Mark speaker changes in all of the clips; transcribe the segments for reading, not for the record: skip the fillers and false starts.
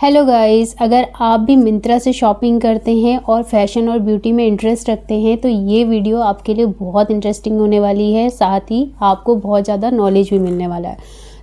Speaker 1: Hello guys, अगर आप भी मिंत्रा से शॉपिंग करते हैं और फैशन और ब्यूटी में इंटरेस्ट रखते हैं तो ये वीडियो आपके लिए बहुत इंटरेस्टिंग होने वाली है। साथ ही आपको बहुत ज़्यादा नॉलेज भी मिलने वाला है।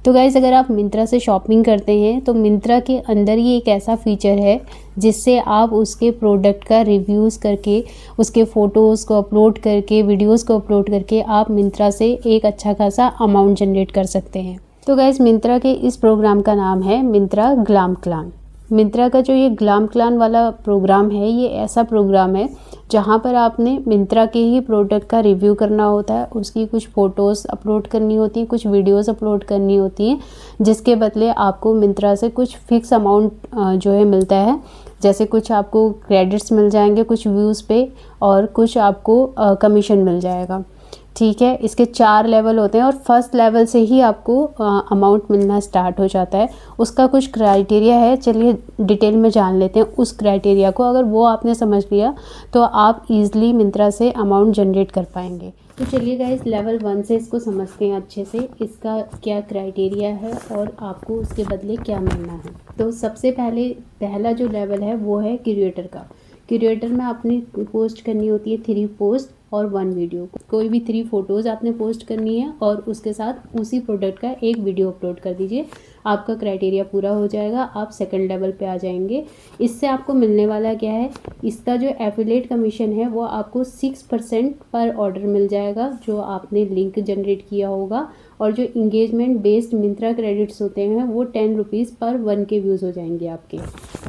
Speaker 1: तो गाइस, अगर आप मिंत्रा से शॉपिंग करते हैं तो मिंत्रा के अंदर ये एक ऐसा फीचर है जिससे आप उसके प्रोडक्ट का रिव्यूज़ करके, उसके फ़ोटोज़ को अपलोड करके, वीडियोज़ को अपलोड करके आप मिंत्रा से एक अच्छा खासा अमाउंट जनरेट कर सकते हैं। तो गाइस, मिंत्रा के इस प्रोग्राम का नाम है मिंत्रा ग्लैम क्लान। मिंत्रा का जो ये ग्लैम क्लान वाला प्रोग्राम है, ये ऐसा प्रोग्राम है जहाँ पर आपने मिंत्रा के ही प्रोडक्ट का रिव्यू करना होता है, उसकी कुछ फ़ोटोज़ अपलोड करनी होती हैं, कुछ वीडियोज़ अपलोड करनी होती हैं, जिसके बदले आपको मिंत्रा से कुछ फ़िक्स अमाउंट जो है मिलता है। जैसे कुछ आपको क्रेडिट्स मिल जाएंगे कुछ व्यूज़ पे और कुछ आपको कमीशन मिल जाएगा। ठीक है, इसके 4 लेवल होते हैं और फर्स्ट लेवल से ही आपको अमाउंट मिलना स्टार्ट हो जाता है। उसका कुछ क्राइटेरिया है, चलिए डिटेल में जान लेते हैं उस क्राइटेरिया को। अगर वो आपने समझ लिया तो आप ईज़िली मिंत्रा से अमाउंट जनरेट कर पाएंगे। तो चलिए गाइस, लेवल 1 से इसको समझते हैं अच्छे से, इसका क्या क्राइटेरिया है और आपको उसके बदले क्या मिलना है। तो सबसे पहला जो लेवल है वो है क्रिएटर का। क्रिएटर में आपने पोस्ट करनी होती है 3 पोस्ट और 1 वीडियो। कोई भी 3 फ़ोटोज़ आपने पोस्ट करनी है और उसके साथ उसी प्रोडक्ट का एक वीडियो अपलोड कर दीजिए। आपका क्राइटेरिया पूरा हो जाएगा, आप सेकंड लेवल पे आ जाएंगे। इससे आपको मिलने वाला क्या है, इसका जो एफिलिएट कमीशन है वो आपको 6% पर ऑर्डर मिल जाएगा जो आपने लिंक जनरेट किया होगा। और जो इंगेजमेंट बेस्ड मिंत्रा क्रेडिट्स होते हैं वो 10 रुपीज़ पर 1K व्यूज़ हो जाएंगे आपके।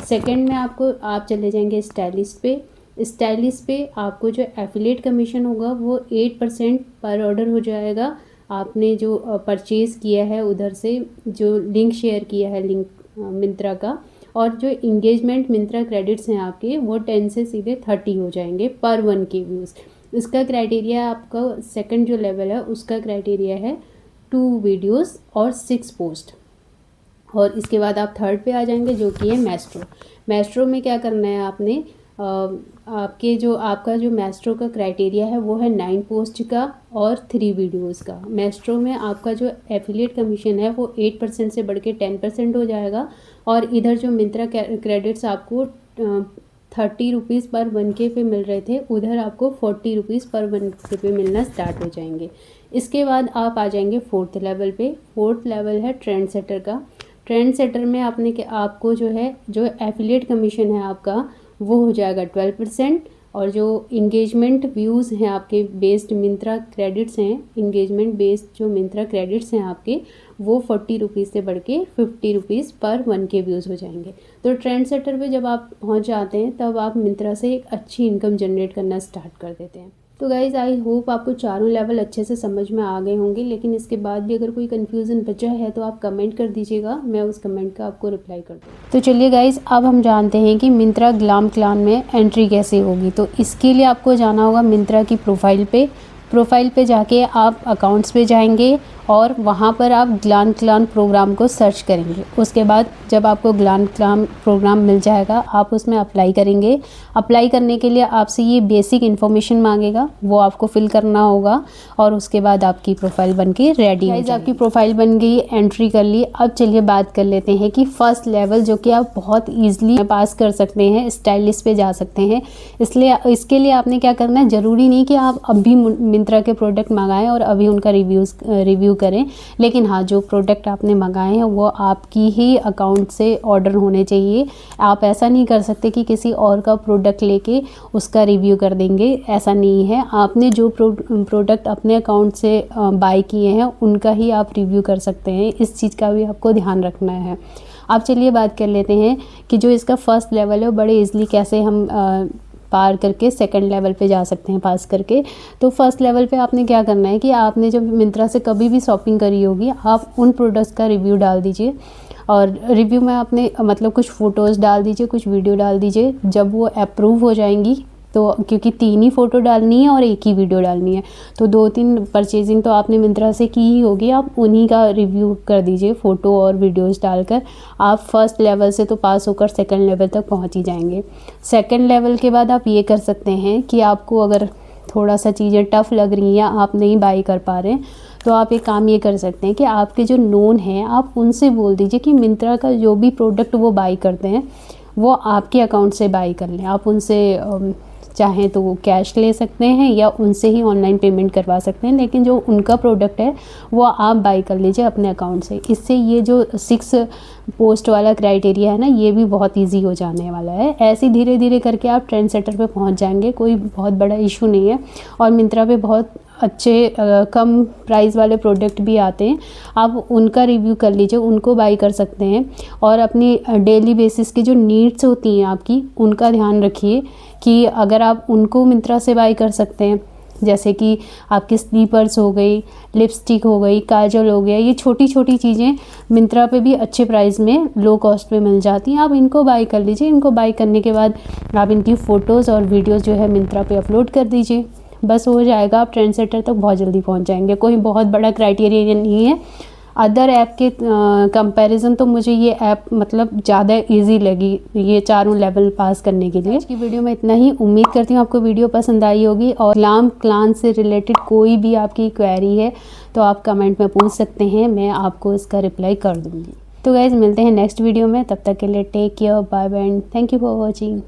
Speaker 1: सेकेंड में आप चले जाएंगे स्टाइलिस्ट पे आपको जो एफिलिएट कमीशन होगा वो 8% पर ऑर्डर हो जाएगा। आपने जो परचेज़ किया है उधर से, जो लिंक शेयर किया है लिंक मिंत्रा का, और जो इंगेजमेंट मिंत्रा क्रेडिट्स हैं आपके वो 10 से सीधे 30 हो जाएंगे पर 1K व्यूज़। इसका क्राइटेरिया आपका सेकंड जो लेवल है उसका क्राइटेरिया है 2 वीडियोज़ और 6 पोस्ट। और इसके बाद आप थर्ड पे आ जाएंगे जो कि है मैस्ट्रो में क्या करना है आपने, आपका जो मैस्ट्रो का क्राइटेरिया है वो है 9 पोस्ट का और 3 वीडियोज़ का। मैस्ट्रो में आपका जो एफिलिएट कमीशन है वो 8% से बढ़ के 10% हो जाएगा। और इधर जो मिंत्रा क्रेडिट्स आपको 30 रुपीज़ पर 1K पे मिल रहे थे, उधर आपको 40 रुपीज़ पर 1K पे मिलना स्टार्ट हो जाएंगे। इसके बाद आप आ जाएंगे फोर्थ लेवल पे। फोर्थ लेवल है ट्रेंड सेटर का। ट्रेंड सेटर में आपको जो एफिलिएट कमीशन है आपका वो हो जाएगा 12%। और जो इंगेजमेंट व्यूज़ हैं आपके बेस्ड मिंत्रा क्रेडिट्स हैं, इंगेजमेंट बेस्ड जो मिंत्रा क्रेडिट्स हैं आपके वो 40 रुपीज़ से बढ़ के 50 रुपीज़ पर 1K व्यूज़ हो जाएंगे। तो ट्रेंड सेटर पे जब आप पहुंच जाते हैं तब आप मिंत्रा से एक अच्छी इनकम जनरेट करना स्टार्ट कर देते हैं। तो गाइज़, आई होप आपको चारों लेवल अच्छे से समझ में आ गए होंगे, लेकिन इसके बाद भी अगर कोई कन्फ्यूज़न बचा है तो आप कमेंट कर दीजिएगा, मैं उस कमेंट का आपको रिप्लाई कर दूँगी। तो चलिए गाइज़, अब हम जानते हैं कि मिंत्रा ग्लैम क्लान में एंट्री कैसे होगी। तो इसके लिए आपको जाना होगा मिंत्रा की प्रोफाइल पे जाके आप अकाउंट्स पे जाएंगे और वहाँ पर आप ग्लैम क्लान प्रोग्राम को सर्च करेंगे। उसके बाद जब आपको ग्लैम क्लान प्रोग्राम मिल जाएगा आप उसमें अप्लाई करेंगे। अप्लाई करने के लिए आपसे ये बेसिक इन्फॉर्मेशन मांगेगा, वो आपको फिल करना होगा और उसके बाद आपकी प्रोफाइल बन के रेडी हो जाएगी। आपकी प्रोफाइल बन गई, एंट्री कर ली। अब चलिए बात कर लेते हैं कि फर्स्ट लेवल जो कि आप बहुत ईजिली पास कर सकते हैं, स्टाइलिस्ट पे जा सकते हैं। इसलिए इसके लिए आपने क्या करना है, ज़रूरी नहीं कि आप अभी मिंत्रा के प्रोडक्ट मंगाएं और अभी उनका रिव्यू करें, लेकिन हाँ, जो प्रोडक्ट आपने मंगाए हैं वो आपकी ही अकाउंट से ऑर्डर होने चाहिए। आप ऐसा नहीं कर सकते कि किसी और का प्रोडक्ट लेके उसका रिव्यू कर देंगे, ऐसा नहीं है। आपने जो प्रोडक्ट अपने अकाउंट से बाय किए हैं उनका ही आप रिव्यू कर सकते हैं। इस चीज़ का भी आपको ध्यान रखना है। अब चलिए बात कर लेते हैं कि जो इसका फर्स्ट लेवल है वो बड़े ईजिली कैसे हम पार करके सेकंड लेवल पे जा सकते हैं पास करके। तो फर्स्ट लेवल पे आपने क्या करना है कि आपने जब मिंत्रा से कभी भी शॉपिंग करी होगी, आप उन प्रोडक्ट्स का रिव्यू डाल दीजिए और रिव्यू में आपने कुछ फ़ोटोज़ डाल दीजिए, कुछ वीडियो डाल दीजिए। जब वो अप्रूव हो जाएंगी, तो क्योंकि 3 ही फ़ोटो डालनी है और 1 ही वीडियो डालनी है, तो 2-3 परचेजिंग तो आपने मिंत्रा से की ही होगी, आप उन्हीं का रिव्यू कर दीजिए फ़ोटो और वीडियोस डालकर। आप फर्स्ट लेवल से तो पास होकर सेकंड लेवल तक पहुंच ही जाएंगे। सेकंड लेवल के बाद आप ये कर सकते हैं कि आपको अगर थोड़ा सा चीज़ें टफ़ लग रही हैं, आप नहीं बाई कर पा रहे हैं, तो आप एक काम ये कर सकते हैं कि आपके जो नोन हैं आप उनसे बोल दीजिए कि मिंत्रा का जो भी प्रोडक्ट वो बाई करते हैं वो आपके अकाउंट से बाई कर लें। आप उनसे चाहें तो वो कैश ले सकते हैं या उनसे ही ऑनलाइन पेमेंट करवा सकते हैं, लेकिन जो उनका प्रोडक्ट है वो आप बाई कर लीजिए अपने अकाउंट से। इससे ये जो 6 पोस्ट वाला क्राइटेरिया है ना, ये भी बहुत इजी हो जाने वाला है। ऐसे धीरे धीरे करके आप ट्रेंड सेटर पे पहुंच जाएंगे, कोई बहुत बड़ा इशू नहीं है। और मिंत्रा पे बहुत अच्छे कम प्राइस वाले प्रोडक्ट भी आते हैं, आप उनका रिव्यू कर लीजिए, उनको बाई कर सकते हैं। और अपनी डेली बेसिस की जो नीड्स होती हैं आपकी, उनका ध्यान रखिए कि अगर आप उनको मिंत्रा से बाई कर सकते हैं, जैसे कि आपकी स्लीपर्स हो गई, लिपस्टिक हो गई, काजल हो गया, ये छोटी छोटी चीज़ें मिंत्रा पे भी अच्छे प्राइस में लो कॉस्ट पे मिल जाती हैं, आप इनको बाई कर लीजिए। इनको बाई करने के बाद आप इनकी फ़ोटोज़ और वीडियोज़ जो है मिंत्रा पे अपलोड कर दीजिए, बस हो जाएगा। आप ट्रेंड सेटर तक बहुत जल्दी पहुंच जाएंगे। कोई बहुत बड़ा क्राइटेरिया नहीं है। अदर ऐप के कंपैरिजन तो मुझे ये ऐप मतलब ज़्यादा इजी लगी ये चारों लेवल पास करने के लिए। आज की वीडियो में इतना ही। उम्मीद करती हूँ आपको वीडियो पसंद आई होगी। और इस्लाम क्लान से रिलेटेड कोई भी आपकी क्वेरी है तो आप कमेंट में पूछ सकते हैं, मैं आपको इसका रिप्लाई कर दूँगी। तो गाइज़ मिलते हैं नेक्स्ट वीडियो में, तब तक के लिए take care, bye bye and thank you for watching.